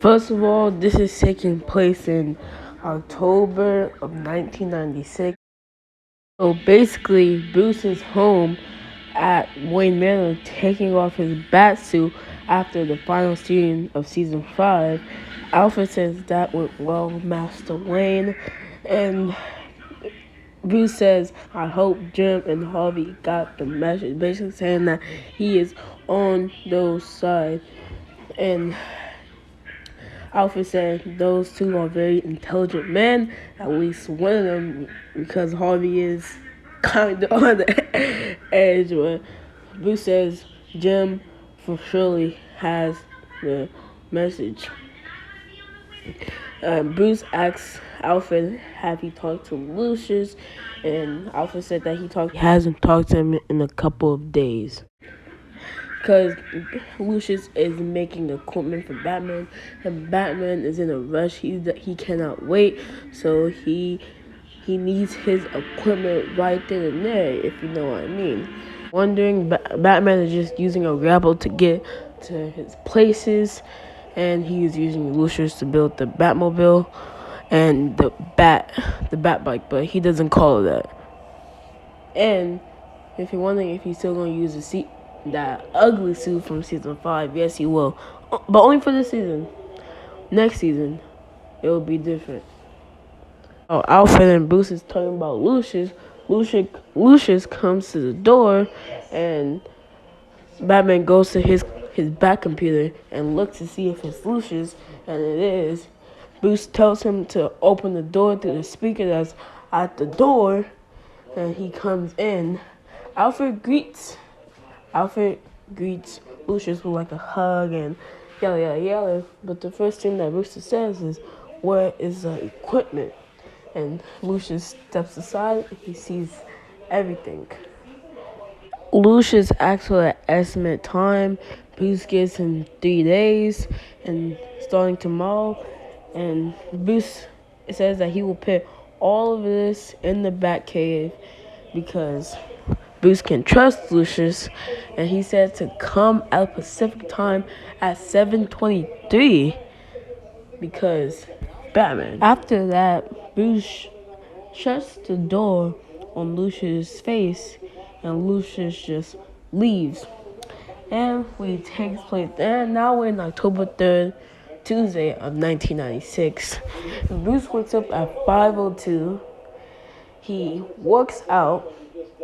First of all, this is taking place in October of 1996. So basically, Bruce is home at Wayne Manor taking off his bat suit after the final scene of season 5. Alfred says that went well, Master Wayne. And Bruce says, I hope Jim and Harvey got the message. Basically saying that he is on those sides. And Alfred said those two are very intelligent men, at least one of them, because Harvey is kind of on the edge. But Bruce says Jim for surely has the message. Bruce asks Alfred, have he talked to Lucius? And Alfred said that he hasn't talked to him in a couple of days. Because Lucius is making equipment for Batman, and Batman is in a rush. He cannot wait, so he needs his equipment right then and there, if you know what I mean. Wondering, Batman is just using a grapple to get to his places, and he is using Lucius to build the Batmobile and the bat bike, but he doesn't call it that. And if you're wondering if he's still going to use that ugly suit from season 5, yes, he will. But only for this season. Next season, it will be different. Oh, Alfred and Bruce is talking about Lucius. Lucius comes to the door, and Batman goes to his back computer and looks to see if it's Lucius, and it is. Bruce tells him to open the door through the speaker that's at the door, and he comes in. Alfred greets Lucius with like a hug and yalla. But the first thing that Bruce says is, where is the equipment? And Lucius steps aside and he sees everything. Lucius asks for an estimate time. Bruce gives him 3 days, and starting tomorrow. And Bruce says that he will put all of this in the Batcave because Bruce can trust Lucius, and he said to come at Pacific time at 7:23 because Batman. After that, Bruce shuts the door on Lucius' face, and Lucius just leaves. And we takes place there. Now we're in October 3rd, Tuesday of 1996. Bruce wakes up at 5:02. He walks out,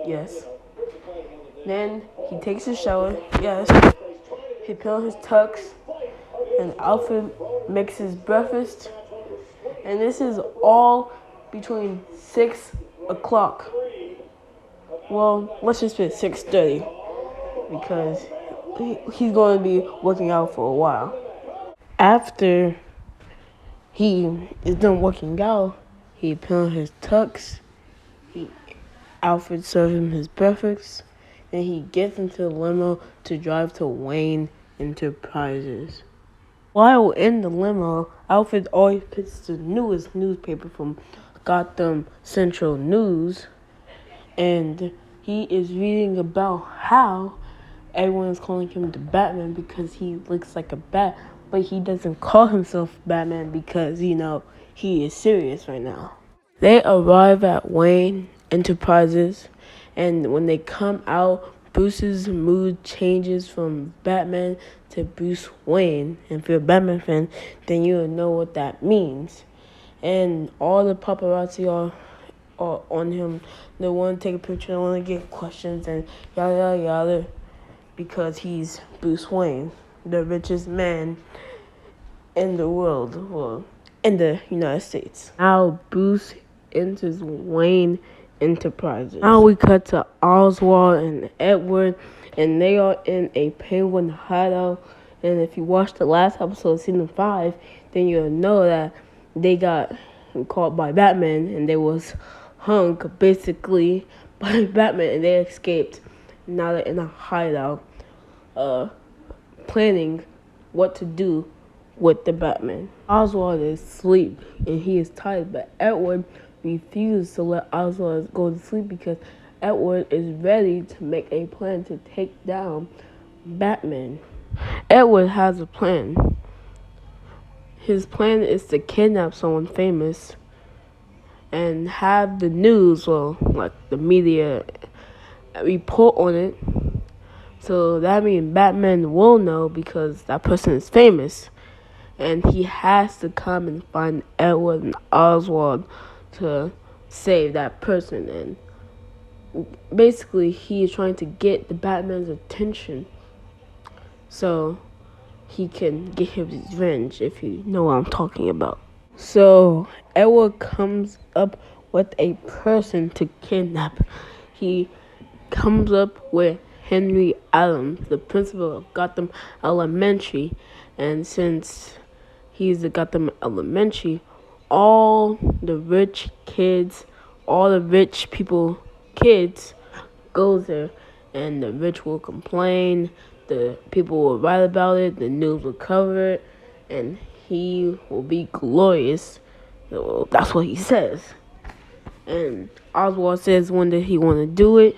yes. Then he takes a shower, yes. He puts on his tux, and Alfred makes his breakfast. And this is all between 6 o'clock. Well, let's just put 6:30 because he's going to be working out for a while. After he is done working out, he puts on his tux. Alfred serves him his breakfast. And he gets into the limo to drive to Wayne Enterprises. While in the limo, Alfred always picks the newest newspaper from Gotham Central News, and he is reading about how everyone is calling him the Batman because he looks like a bat, but he doesn't call himself Batman because, he is serious right now. They arrive at Wayne Enterprises, and when they come out, Bruce's mood changes from Batman to Bruce Wayne. And if you're a Batman fan, then you'll know what that means. And all the paparazzi are on him. They want to take a picture, they want to get questions, and yada, because he's Bruce Wayne, the richest man in the world, well, in the United States. Now Bruce enters Wayne Enterprises. Now we cut to Oswald and Edward, and they are in a penguin hideout. And if you watched the last episode of season 5, then you'll know that they got caught by Batman, and they was hung basically by Batman, and they escaped. Now they're in a hideout, planning what to do with the Batman. Oswald is asleep, and he is tired, but Edward refused to let Oswald go to sleep because Edward is ready to make a plan to take down Batman. Edward has a plan. His plan is to kidnap someone famous and have the news, well, like the media, report on it. So that means Batman will know because that person is famous. And he has to come and find Edward and Oswald to save that person. And basically, he is trying to get the Batman's attention so he can get his revenge, if you know what I'm talking about. So Edward comes up with a person to kidnap. He comes up with Henry Adams, the principal of Gotham Elementary, and since he's the Gotham Elementary, all the rich kids, all the rich people, kids, goes there, and the rich will complain, the people will write about it, the news will cover it, and he will be glorious. So that's what he says. And Oswald says, when did he want to do it?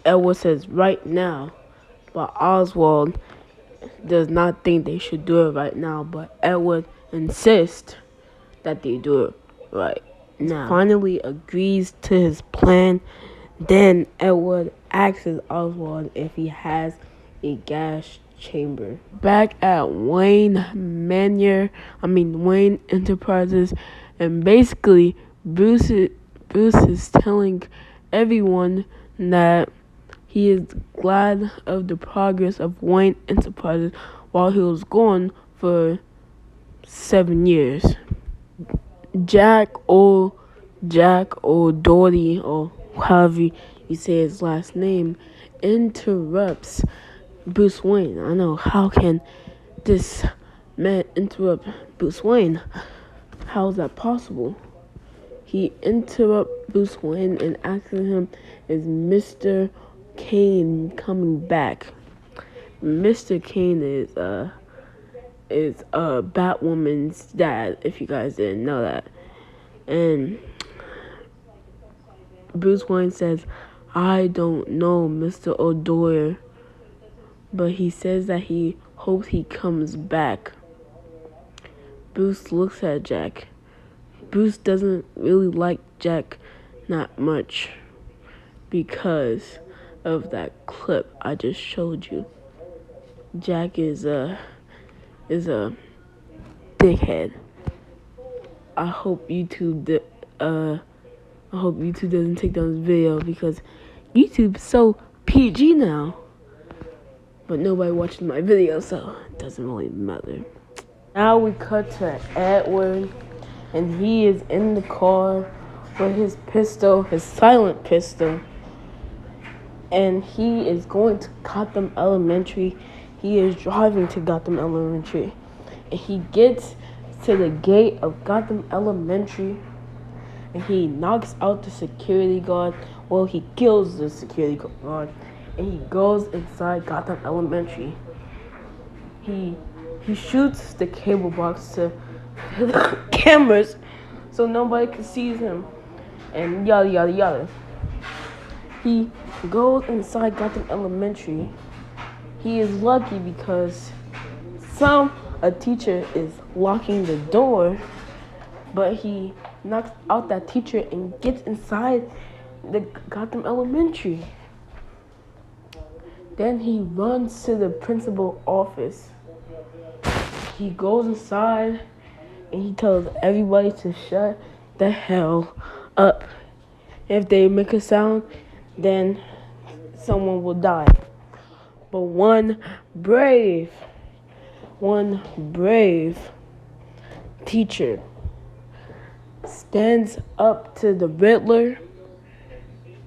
Edward says, right now. But Oswald does not think they should do it right now. But Edward insists that they do it right now. Finally agrees to his plan. Then Edward asks Oswald if he has a gas chamber. Back at Wayne Enterprises, and basically Bruce is telling everyone that he is glad of the progress of Wayne Enterprises while he was gone for 7 years. Jack O'Doherty, or however you say his last name, interrupts Bruce Wayne. I know, how can this man interrupt Bruce Wayne? How is that possible? He interrupts Bruce Wayne and asks him, is Mr. Kane coming back? Mr. Kane is Batwoman's dad, if you guys didn't know that. And Bruce Wayne says, I don't know, Mr. O'Doyle, but he says that he hopes he comes back. Bruce looks at Jack. Bruce doesn't really like Jack not much because of that clip I just showed you. Jack is a dickhead. I hope YouTube doesn't take down this video because YouTube's so PG now. But nobody watches my video, so it doesn't really matter. Now we cut to Edward, and he is in the car with his pistol, his silent pistol, and he is going to Gotham Elementary. He is driving to Gotham Elementary, and he gets to the gate of Gotham Elementary, and he knocks out the security guard. Well, he kills the security guard, and he goes inside Gotham Elementary. He shoots the cable box to the cameras so nobody can see him, and yada yada yada. He goes inside Gotham Elementary. He is lucky because a teacher is locking the door, but he knocks out that teacher and gets inside the Gotham Elementary. Then he runs to the principal's office. He goes inside and he tells everybody to shut the hell up. If they make a sound, then someone will die. But one brave teacher stands up to the Riddler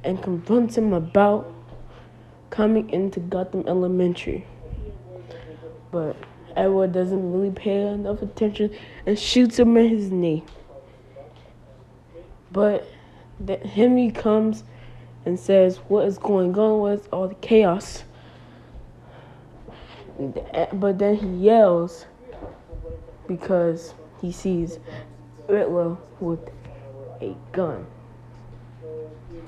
and confronts him about coming into Gotham Elementary. But Edward doesn't really pay enough attention and shoots him in his knee. But Henry comes and says, what is going on with all the chaos? But then he yells because he sees Riddler with a gun.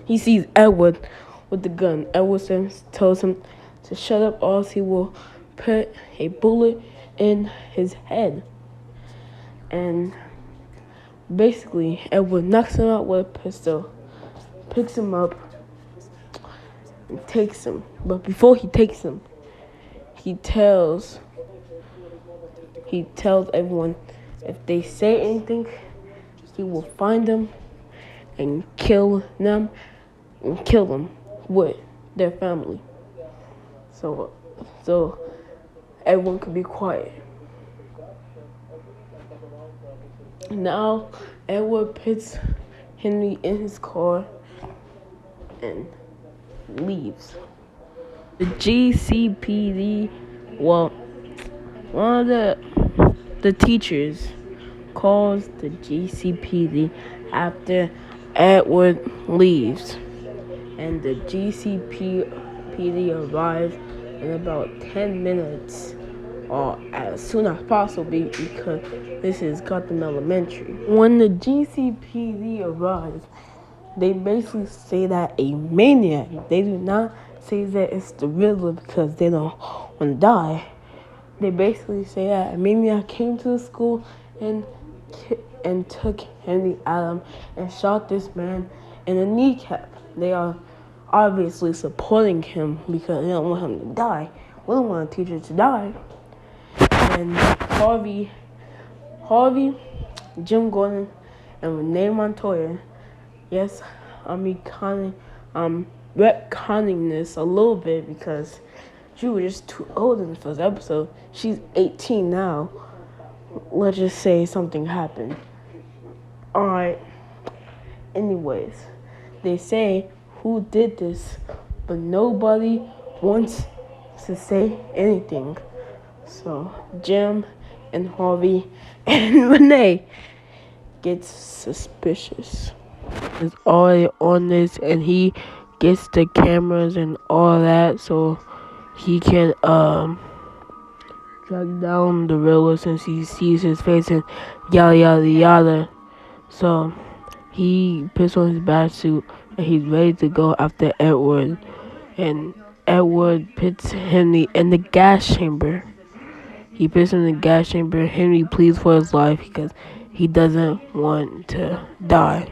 He sees Edward with the gun. Edward tells him to shut up or else he will put a bullet in his head. And basically, Edward knocks him out with a pistol, picks him up, and takes him. But before he takes him, he tells everyone if they say anything, he will find them and kill them with their family. So everyone could be quiet. Now Edward puts Henry in his car and leaves. The GCPD, well, one of the teachers calls the GCPD after Edward leaves, and the GCPD arrives in about 10 minutes, or as soon as possible, because this is Gotham Elementary. When the GCPD arrives, they basically say that a maniac. They do not say that it's the Riddler because they don't want to die. They basically say that a maniac came to the school and took Henry Adam and shot this man in the kneecap. They are obviously supporting him because they don't want him to die. We don't want a teacher to die. And Harvey, Jim Gordon, and Renee Montoya. Yes, I'm retconning this a little bit because she was just too old in the first episode. She's 18 now. Let's just say something happened. Alright. Anyways, they say who did this, but nobody wants to say anything. So Jim and Harvey and Renee gets suspicious. Is already on this, and he gets the cameras and all that, so he can track down the Riddler since he sees his face and yada yada yada. So he puts on his bat suit and he's ready to go after Edward. And Edward puts Henry in the gas chamber. He puts him in the gas chamber. Henry pleads for his life because he doesn't want to die.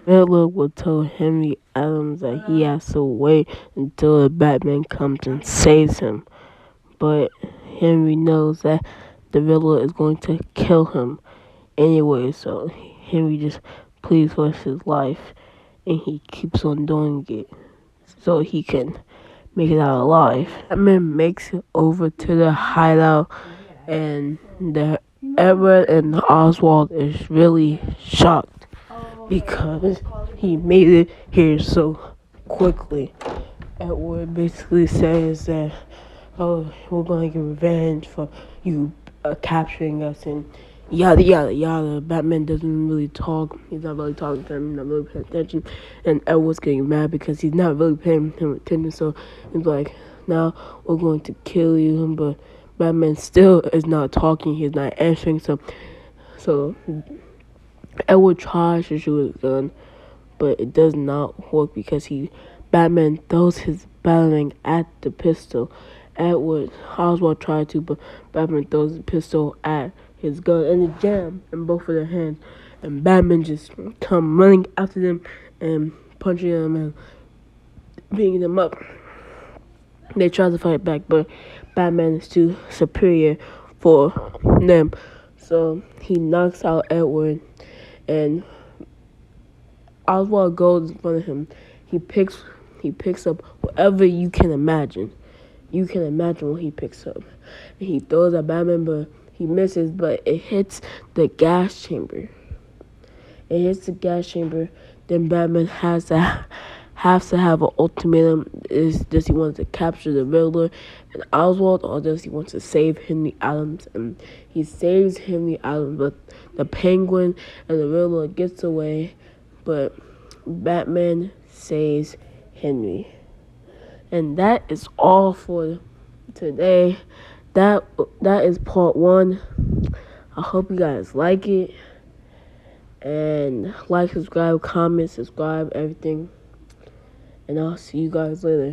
Riddler will tell Henry Adams that he has to wait until the Batman comes and saves him. But Henry knows that the Riddler is going to kill him anyway, so Henry just pleads for his life, and he keeps on doing it so he can make it out alive. Batman makes it over to the hideout, and Edward and Oswald is really shocked because he made it here so quickly. Edward basically says that, oh, we're going to get revenge for you capturing us and yada yada yada. Batman doesn't really talk. He's not really talking to him. He's not really paying attention. And Edward's getting mad because he's not really paying him attention. So he's like, now we're going to kill you. But Batman still is not talking. He's not answering. So Edward tries to shoot his gun, but it does not work because Batman throws his batarang at the pistol. Oswald tried to, but Batman throws the pistol at his gun and it jammed in both of their hands. And Batman just come running after them and punching them and beating them up. They try to fight back, but Batman is too superior for them. So he knocks out Edward, and Oswald goes in front of him. He picks up whatever you can imagine. You can imagine what he picks up. And he throws at Batman, but he misses, but it hits the gas chamber. Then Batman has to have an ultimatum. Does he want to capture the Riddler and Oswald, or does he want to save Henry Adams? And he saves Henry Adams, but the Penguin and the Riddler gets away, but Batman saves Henry. And that is all for today. That is part 1. I hope you guys like it. And like, subscribe, comment, everything. And I'll see you guys later.